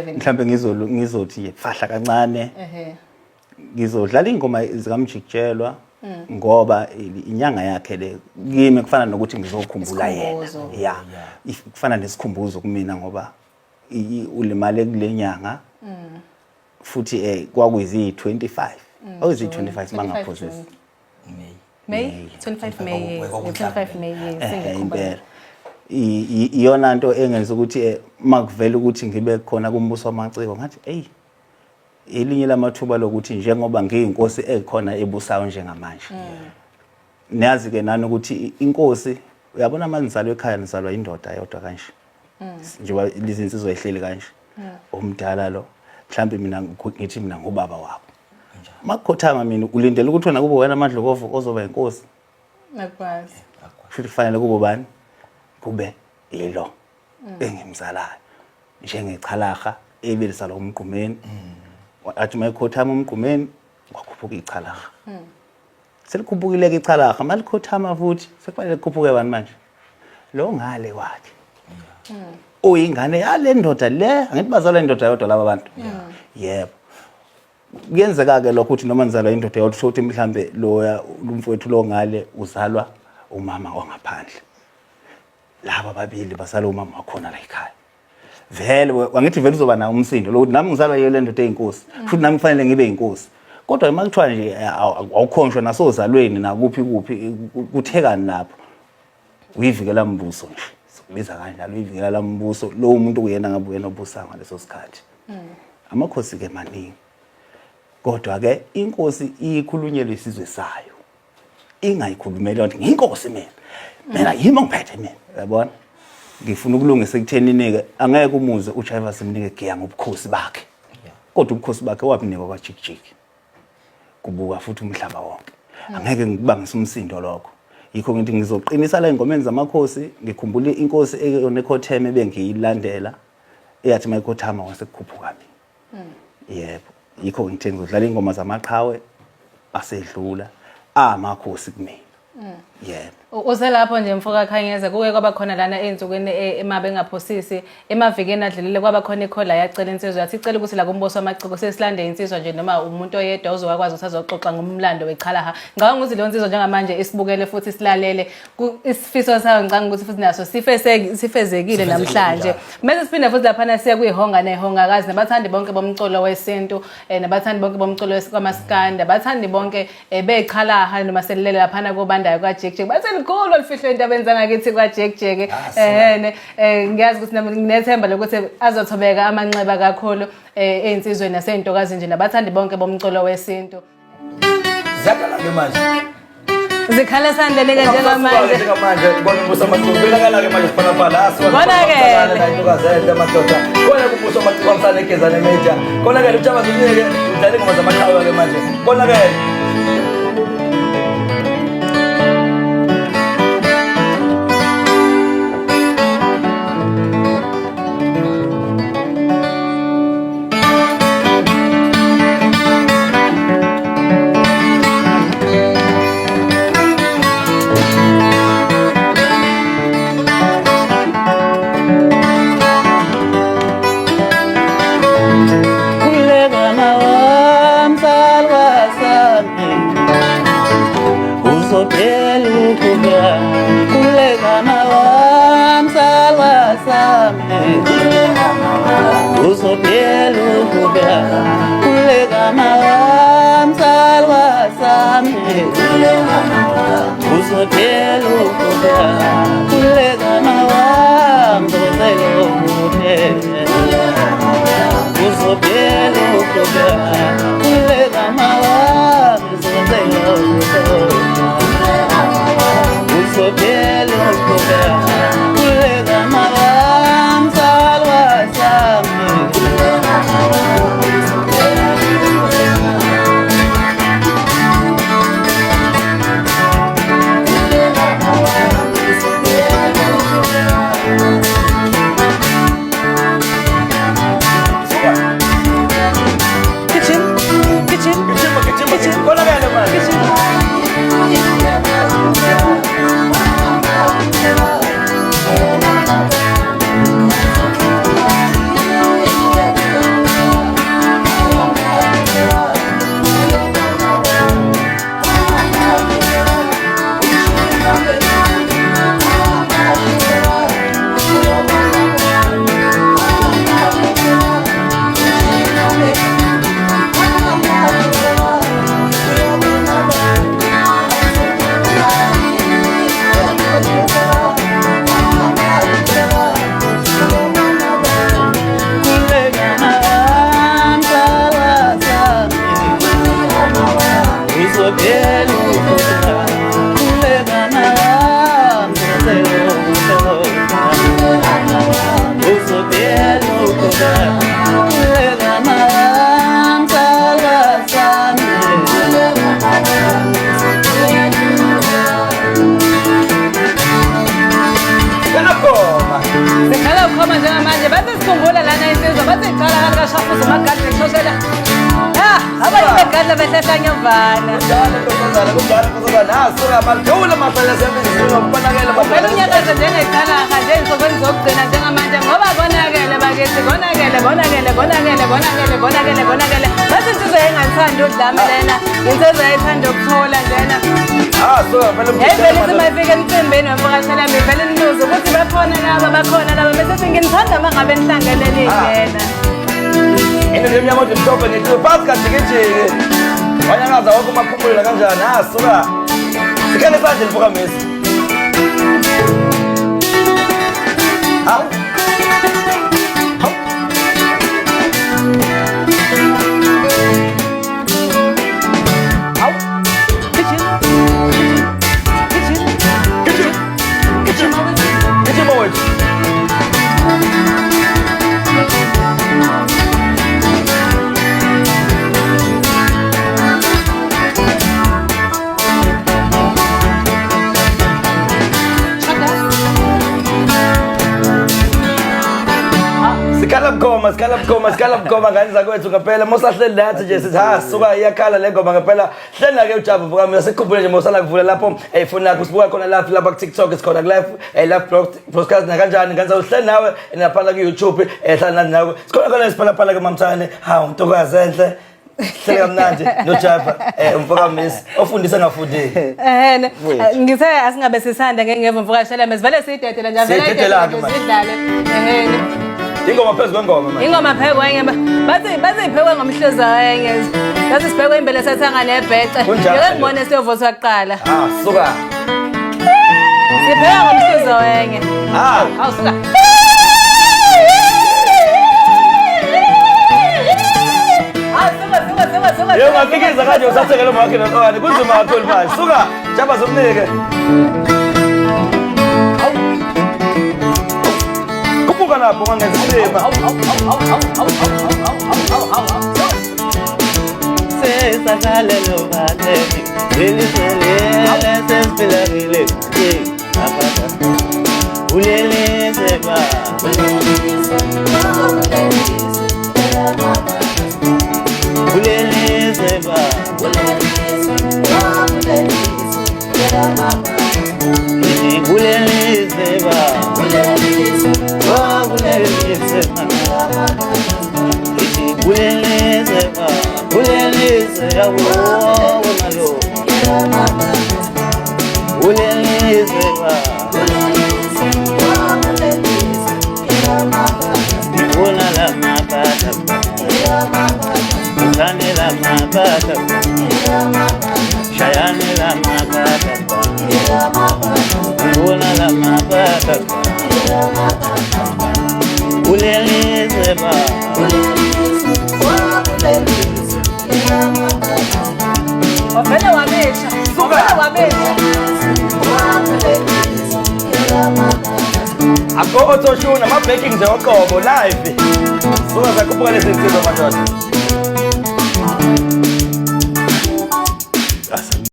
11 mhlambe ngizothi fahla kancane ngizodlala ingoma zikaMjikijelwa ngoba inyanga yakhe le kimi kufana nokuthi ngizokhumbula yena kufana nesikhumbuzo kumina ngoba ulimale kule nyanga futhi kwakuyizi 25 awuzi 25 mangaphosisi May 25 May 25 May sengikhumbula iyona nto engenza ukuthi makuvela ukuthi ngibe khona kumbuso wamaciko ngathi hey elinye lamathuba lokuthi njengoba ngiyinkosi ekhona ebusayo njengamanje niyazi ke nani ukuthi inkosi uyabona manje nizalwe ekhaya nizalwa indoda yodwa kanje njengoba lizinsizwa ehleli kanje omdala lo mhlambe mina ngithi mina ngubaba wabo makukhothama mina ulindele ukuthi wena kube wena amadlokovu ozoba inkosi nakwazi futhi kufanele kube bani kube yilo engimzalayo njengechalaga ebelisala umgqumeni athi mayikhothama umgqumeni kwakhuphuka ichalaga selikhuphukile ke ichalaga malikhothama futhi sekufanele kukhuphuke bani manje lo ngale wakhe oyingane yale ndoda le angithi bazalwa indoda yodwa laba bantu yebo kuyenzeka ke lokho ukuthi noma nizalwa indoda yodwa ukuthi mhlambe loya umfowethu lo ngale uzalwa umama ongaphandle laba babili basala umama wakhona la ekhaya vele wangithi vele uzoba na umsindo lokuthi nami ngizalwa yele ndoda eyinkosi futhi nami kufanele ngibe inkosi kodwa makuthiwa nje awukhonjwa nasozalweni nakuphi kuthekani lapho uyivikela mbuso nje sokubiza kanjalo uyivikela lambuso lo umuntu kuyena ngabe uyena obusa ngaleso sikhathi amakhosi ke maningi kodwa ke inkosi ikhulunyelwe isizwe sayo ingayikhulumela ukuthi ngiyinkosi mina yimi ngiphethe mina yabona ngifuna ukulungisa ekuthenini ke angeke umuze uJaiva simnike giya ngobukhosi bakhe kodwa ubukhosi bakhe wabinikwa kwaJikijiki kubuka futhi umhlaba wonke angeke ngikubangisa umsindo lokho yikho ngithi ngizoqinisa la ingomeni zamakhosi ngikhumbule inkosi eyonekhotheme bengiyilandela eyathi mayikhothama wasekukhuphuka mina yebo yikho ngithi ngizodlala ingoma zamaqhawe asedlula amakhosi kumina yebo uselapho nje mfoka Khanyeza kuke kwaba khona lana einzukweni emabe engaphosisi emavikeni adlulile kwaba khona ikhola yacela insizwa yathi icela ukuthi la kumboso wamaciko sesilande insizwa nje noma umuntu oyedwa ozokwazi ukuthi azoxoxa ngomlando wechalaha ngaba nguthi leyo insizwa njengamanje isibukele futhi silalele isifiso sayo ngicanga ukuthi futhi naso sifezekile namhlanje bese siphinde futhi lapha siya kuyihonga nehongakazi nabathandi bonke bomculo wesintu nabathandi bonke bomculo kwamaskanda bathandi bonke bechalaha noma selilele lapha kobandayo kwaJikijiki bathi likhulu olifihlo endabeni zangakithi kwaJikijiki ngiyazi ukuthi nginethemba lokuthi azothobeka amanxeba kakhulu einsizweni naseyintokazi nje nabathandi bonke bomculo wesintu zakala ke manje zikhala sandleni ke njengamanje bona umbuso wamaciko belakala ke manje sifana phala bonakele intokazi emadoda kona kumbuso wamaciko amsane kezana media kona ke uJaiva simnike udlale ngoma zamaqhawe ke manje kona ke shoshela. Abanye begadla behlehla nyamvana. Njalo ntombazana kunjalo ntombazana asuka amadula masala siyabizisa ngokubonakala Vele unyakaza njengecalaha nje ey'nsukwini zokugcina njengamanje ngoba konakele bakithi konakele. Bese insizwa engandithandi udlame lena, insizwa ethanda ukuthola njena. asuka vele Vele ithi mayifika emcimbini wemvakashela mi vele nibuze ukuthi bakhona laba bese sithi nginithanda uma ngabe nihlanganele ingena. into lemnyama othi mhlophe netiwe phasi kajikijiki wanyakaza wonke umaphumulela kanjani asuka sikhane isandla lifukamisi hawu gijima wethu sikhala bukhoma ngani zakwethu ngempela mosahleli lathi nje sithi suka iyakhala le ngoma ngempela hlena-ke ujabu vukamina sikhumbule nje mosala kuvula lapho ifoni yakho sibuka khona lapha ku-TikTok sikhona live broadcast nakanjani ngani sawuhleli nawe naphala ku-YouTube hlala nathi nawe sikhona khona siphalaphala-ke mamthane hawu ntokazi enhle hlele kamnandi nojava umfokamisi ofundisa ngafundile Ngithe asingabe sisanda ngeke mvukashela mezivele siyidedela nje vele Siyidedela-ke manje. sidlale. ingoma phezu kwengoma manje Ingoma phekwe enye bathi iphekwe ngomhluza enye. Bathi sibhekwe imbele sethanga nebhece. Kunjalo. Ngeke ngibone siyovuthwa kuqala. suka Sipheka ngomhluza enye. Awusuka. Suka. Yo ngakikiza kanje usathekele umakhe nokani kunzima kakhulu manje suka jaba zomnike kubuka napho ngangezihlema Sesakale lo bateni, leliselele sesiphilarile. Apha. Ulele seba. Ulele seba. Ulele seba. Oh, ulele seba. Ulele seba. Ulele seba. Oh, malo. Ulele seba. Una la mapata. Tane la mapata. Shayane la mapata. Una la mapata. Ulele seba. Wavele wabesha. Wavele wabesha. Ako otoshuna ma-baking nje oqobo live suka zakhuphuka lezi nsizwa madoda